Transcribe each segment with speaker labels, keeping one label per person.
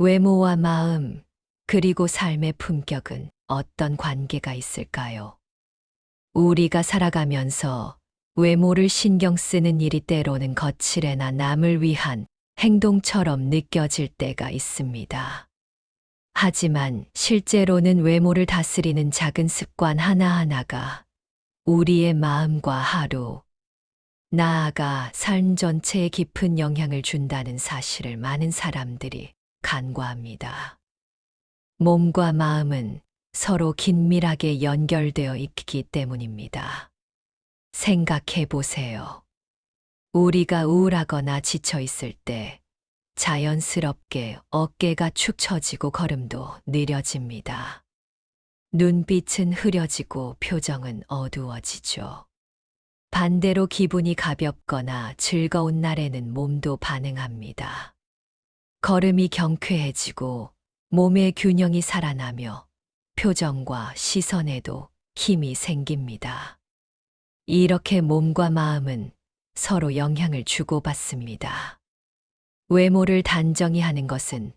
Speaker 1: 외모와 마음, 그리고 삶의 품격은 어떤 관계가 있을까요? 우리가 살아가면서 외모를 신경 쓰는 일이 때로는 거칠애나 남을 위한 행동처럼 느껴질 때가 있습니다. 하지만 실제로는 외모를 다스리는 작은 습관 하나하나가 우리의 마음과 하루, 나아가 삶 전체에 깊은 영향을 준다는 사실을 많은 사람들이 간과합니다. 몸과 마음은 서로 긴밀하게 연결되어 있기 때문입니다. 생각해 보세요. 우리가 우울하거나 지쳐 있을 때 자연스럽게 어깨가 축 처지고 걸음도 느려집니다. 눈빛은 흐려지고 표정은 어두워지죠. 반대로 기분이 가볍거나 즐거운 날에는 몸도 반응합니다. 걸음이 경쾌해지고 몸의 균형이 살아나며 표정과 시선에도 힘이 생깁니다. 이렇게 몸과 마음은 서로 영향을 주고받습니다. 외모를 단정히 하는 것은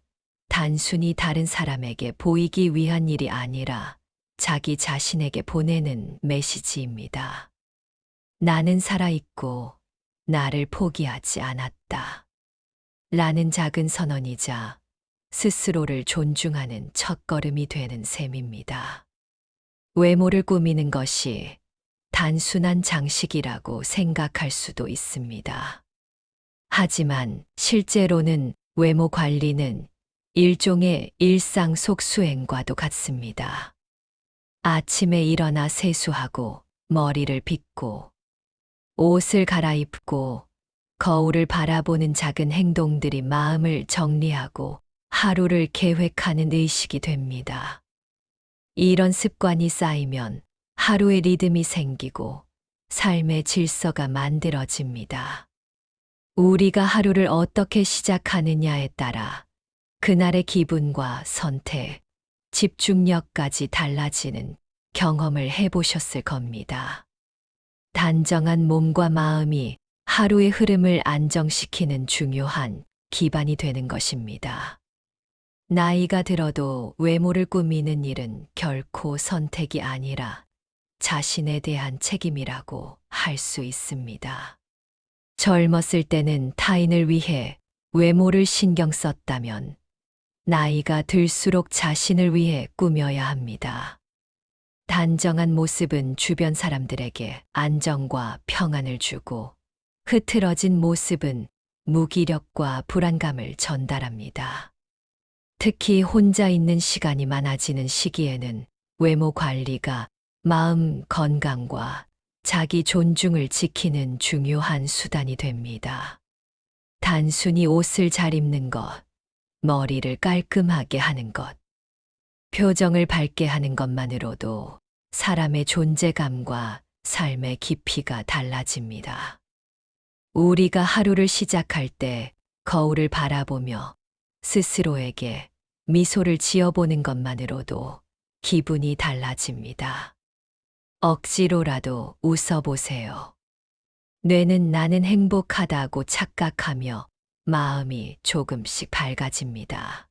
Speaker 1: 단순히 다른 사람에게 보이기 위한 일이 아니라 자기 자신에게 보내는 메시지입니다. 나는 살아있고 나를 포기하지 않았다. 라는 작은 선언이자 스스로를 존중하는 첫걸음이 되는 셈입니다. 외모를 꾸미는 것이 단순한 장식이라고 생각할 수도 있습니다. 하지만 실제로는 외모 관리는 일종의 일상 속 수행과도 같습니다. 아침에 일어나 세수하고 머리를 빗고 옷을 갈아입고 거울을 바라보는 작은 행동들이 마음을 정리하고 하루를 계획하는 의식이 됩니다. 이런 습관이 쌓이면 하루의 리듬이 생기고 삶의 질서가 만들어집니다. 우리가 하루를 어떻게 시작하느냐에 따라 그날의 기분과 선택, 집중력까지 달라지는 경험을 해보셨을 겁니다. 단정한 몸과 마음이 하루의 흐름을 안정시키는 중요한 기반이 되는 것입니다. 나이가 들어도 외모를 꾸미는 일은 결코 선택이 아니라 자신에 대한 책임이라고 할 수 있습니다. 젊었을 때는 타인을 위해 외모를 신경 썼다면 나이가 들수록 자신을 위해 꾸며야 합니다. 단정한 모습은 주변 사람들에게 안정과 평안을 주고 흐트러진 모습은 무기력과 불안감을 전달합니다. 특히 혼자 있는 시간이 많아지는 시기에는 외모 관리가 마음 건강과 자기 존중을 지키는 중요한 수단이 됩니다. 단순히 옷을 잘 입는 것, 머리를 깔끔하게 하는 것, 표정을 밝게 하는 것만으로도 사람의 존재감과 삶의 깊이가 달라집니다. 우리가 하루를 시작할 때 거울을 바라보며 스스로에게 미소를 지어보는 것만으로도 기분이 달라집니다. 억지로라도 웃어보세요. 뇌는 나는 행복하다고 착각하며 마음이 조금씩 밝아집니다.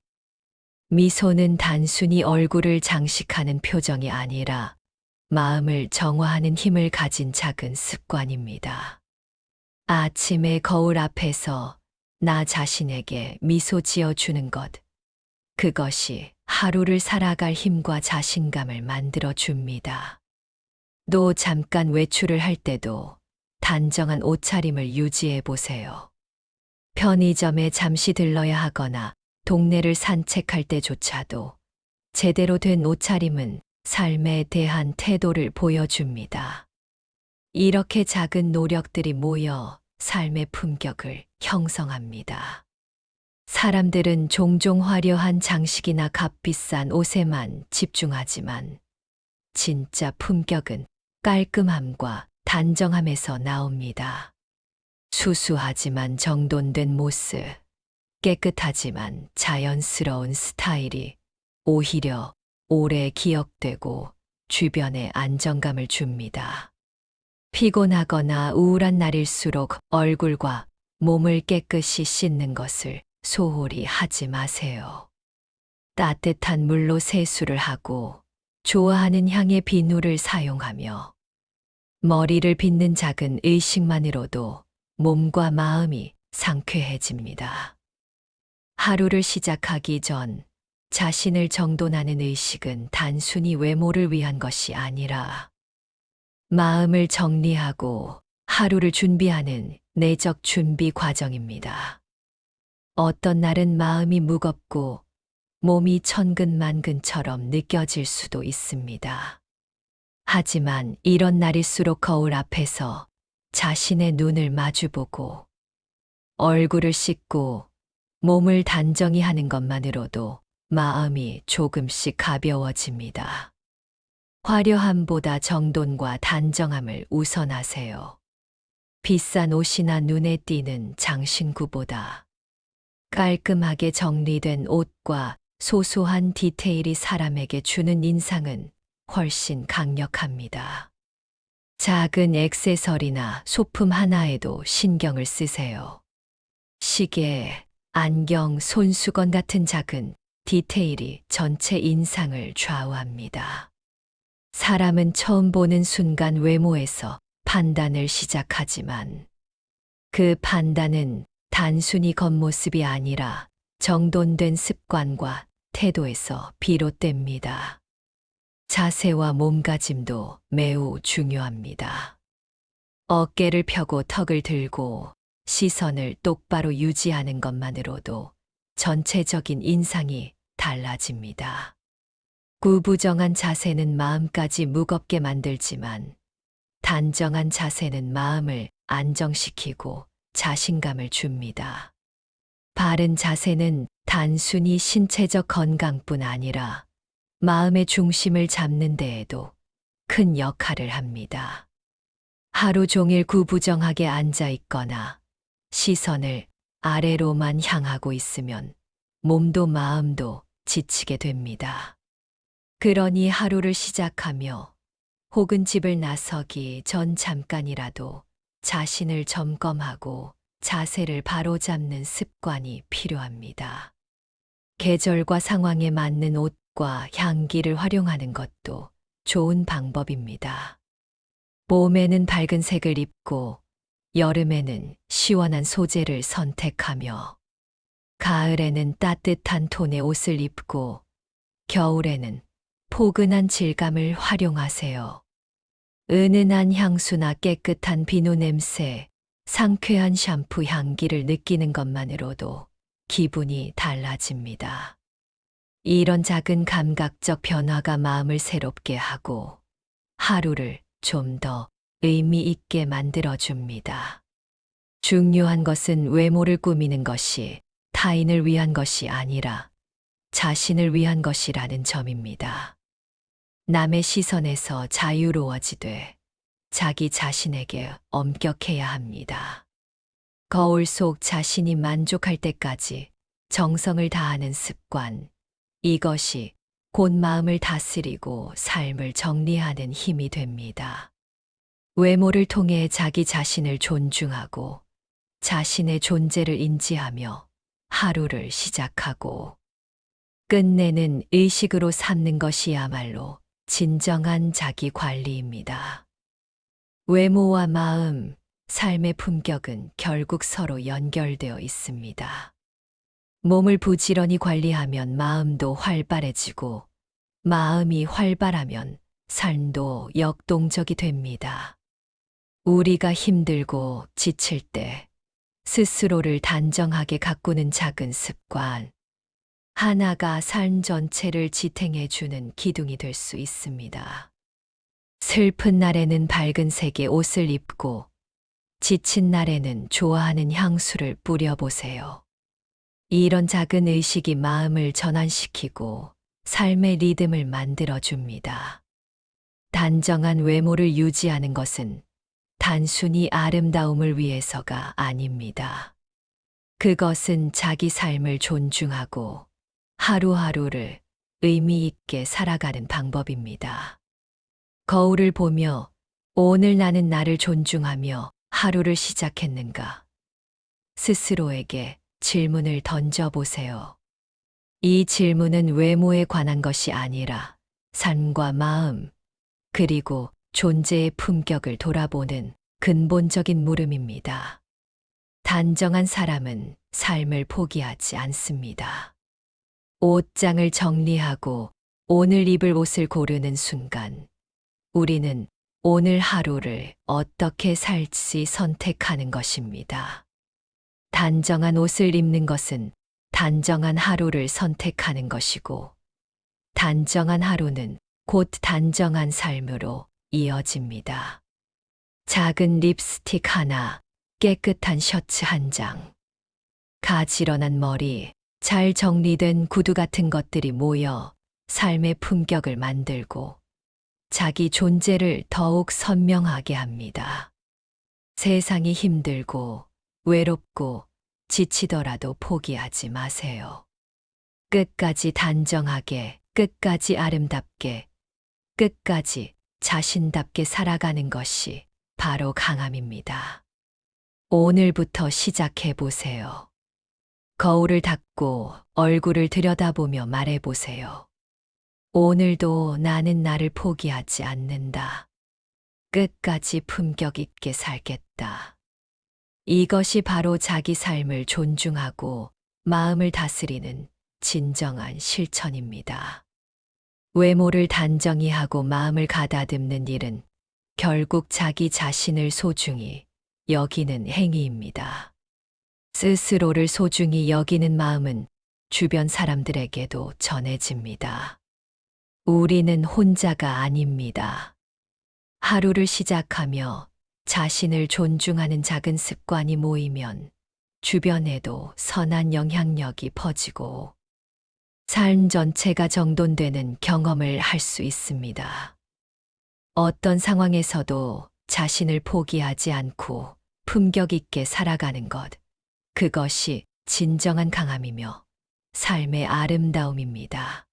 Speaker 1: 미소는 단순히 얼굴을 장식하는 표정이 아니라 마음을 정화하는 힘을 가진 작은 습관입니다. 아침에 거울 앞에서 나 자신에게 미소 지어주는 것, 그것이 하루를 살아갈 힘과 자신감을 만들어 줍니다. 또 잠깐 외출을 할 때도 단정한 옷차림을 유지해 보세요. 편의점에 잠시 들러야 하거나 동네를 산책할 때조차도 제대로 된 옷차림은 삶에 대한 태도를 보여줍니다. 이렇게 작은 노력들이 모여 삶의 품격을 형성합니다. 사람들은 종종 화려한 장식이나 값비싼 옷에만 집중하지만 진짜 품격은 깔끔함과 단정함에서 나옵니다. 수수하지만 정돈된 모습, 깨끗하지만 자연스러운 스타일이 오히려 오래 기억되고 주변에 안정감을 줍니다. 피곤하거나 우울한 날일수록 얼굴과 몸을 깨끗이 씻는 것을 소홀히 하지 마세요. 따뜻한 물로 세수를 하고 좋아하는 향의 비누를 사용하며 머리를 빗는 작은 의식만으로도 몸과 마음이 상쾌해집니다. 하루를 시작하기 전 자신을 정돈하는 의식은 단순히 외모를 위한 것이 아니라 마음을 정리하고 하루를 준비하는 내적 준비 과정입니다. 어떤 날은 마음이 무겁고 몸이 천근만근처럼 느껴질 수도 있습니다. 하지만 이런 날일수록 거울 앞에서 자신의 눈을 마주보고 얼굴을 씻고 몸을 단정히 하는 것만으로도 마음이 조금씩 가벼워집니다. 화려함보다 정돈과 단정함을 우선하세요. 비싼 옷이나 눈에 띄는 장신구보다 깔끔하게 정리된 옷과 소소한 디테일이 사람에게 주는 인상은 훨씬 강력합니다. 작은 액세서리나 소품 하나에도 신경을 쓰세요. 시계, 안경, 손수건 같은 작은 디테일이 전체 인상을 좌우합니다. 사람은 처음 보는 순간 외모에서 판단을 시작하지만 그 판단은 단순히 겉모습이 아니라 정돈된 습관과 태도에서 비롯됩니다. 자세와 몸가짐도 매우 중요합니다. 어깨를 펴고 턱을 들고 시선을 똑바로 유지하는 것만으로도 전체적인 인상이 달라집니다. 구부정한 자세는 마음까지 무겁게 만들지만 단정한 자세는 마음을 안정시키고 자신감을 줍니다. 바른 자세는 단순히 신체적 건강뿐 아니라 마음의 중심을 잡는 데에도 큰 역할을 합니다. 하루 종일 구부정하게 앉아 있거나 시선을 아래로만 향하고 있으면 몸도 마음도 지치게 됩니다. 그러니 하루를 시작하며 혹은 집을 나서기 전 잠깐이라도 자신을 점검하고 자세를 바로잡는 습관이 필요합니다. 계절과 상황에 맞는 옷과 향기를 활용하는 것도 좋은 방법입니다. 봄에는 밝은 색을 입고 여름에는 시원한 소재를 선택하며 가을에는 따뜻한 톤의 옷을 입고 겨울에는 포근한 질감을 활용하세요. 은은한 향수나 깨끗한 비누 냄새, 상쾌한 샴푸 향기를 느끼는 것만으로도 기분이 달라집니다. 이런 작은 감각적 변화가 마음을 새롭게 하고 하루를 좀 더 의미 있게 만들어줍니다. 중요한 것은 외모를 꾸미는 것이 타인을 위한 것이 아니라 자신을 위한 것이라는 점입니다. 남의 시선에서 자유로워지되 자기 자신에게 엄격해야 합니다. 거울 속 자신이 만족할 때까지 정성을 다하는 습관, 이것이 곧 마음을 다스리고 삶을 정리하는 힘이 됩니다. 외모를 통해 자기 자신을 존중하고 자신의 존재를 인지하며 하루를 시작하고 끝내는 의식으로 삼는 것이야말로 진정한 자기 관리입니다. 외모와 마음, 삶의 품격은 결국 서로 연결되어 있습니다. 몸을 부지런히 관리하면 마음도 활발해지고 마음이 활발하면 삶도 역동적이 됩니다. 우리가 힘들고 지칠 때 스스로를 단정하게 가꾸는 작은 습관 하나가 삶 전체를 지탱해주는 기둥이 될 수 있습니다. 슬픈 날에는 밝은 색의 옷을 입고 지친 날에는 좋아하는 향수를 뿌려보세요. 이런 작은 의식이 마음을 전환시키고 삶의 리듬을 만들어줍니다. 단정한 외모를 유지하는 것은 단순히 아름다움을 위해서가 아닙니다. 그것은 자기 삶을 존중하고 하루하루를 의미 있게 살아가는 방법입니다. 거울을 보며 오늘 나는 나를 존중하며 하루를 시작했는가? 스스로에게 질문을 던져보세요. 이 질문은 외모에 관한 것이 아니라 삶과 마음, 그리고 존재의 품격을 돌아보는 근본적인 물음입니다. 단정한 사람은 삶을 포기하지 않습니다. 옷장을 정리하고 오늘 입을 옷을 고르는 순간, 우리는 오늘 하루를 어떻게 살지 선택하는 것입니다. 단정한 옷을 입는 것은 단정한 하루를 선택하는 것이고, 단정한 하루는 곧 단정한 삶으로 이어집니다. 작은 립스틱 하나, 깨끗한 셔츠 한 장, 가지런한 머리, 잘 정리된 구두 같은 것들이 모여 삶의 품격을 만들고 자기 존재를 더욱 선명하게 합니다. 세상이 힘들고 외롭고 지치더라도 포기하지 마세요. 끝까지 단정하게, 끝까지 아름답게, 끝까지 자신답게 살아가는 것이 바로 강함입니다. 오늘부터 시작해 보세요. 거울을 닦고 얼굴을 들여다보며 말해보세요. 오늘도 나는 나를 포기하지 않는다. 끝까지 품격 있게 살겠다. 이것이 바로 자기 삶을 존중하고 마음을 다스리는 진정한 실천입니다. 외모를 단정히 하고 마음을 가다듬는 일은 결국 자기 자신을 소중히 여기는 행위입니다. 스스로를 소중히 여기는 마음은 주변 사람들에게도 전해집니다. 우리는 혼자가 아닙니다. 하루를 시작하며 자신을 존중하는 작은 습관이 모이면 주변에도 선한 영향력이 퍼지고 삶 전체가 정돈되는 경험을 할 수 있습니다. 어떤 상황에서도 자신을 포기하지 않고 품격 있게 살아가는 것, 그것이 진정한 강함이며 삶의 아름다움입니다.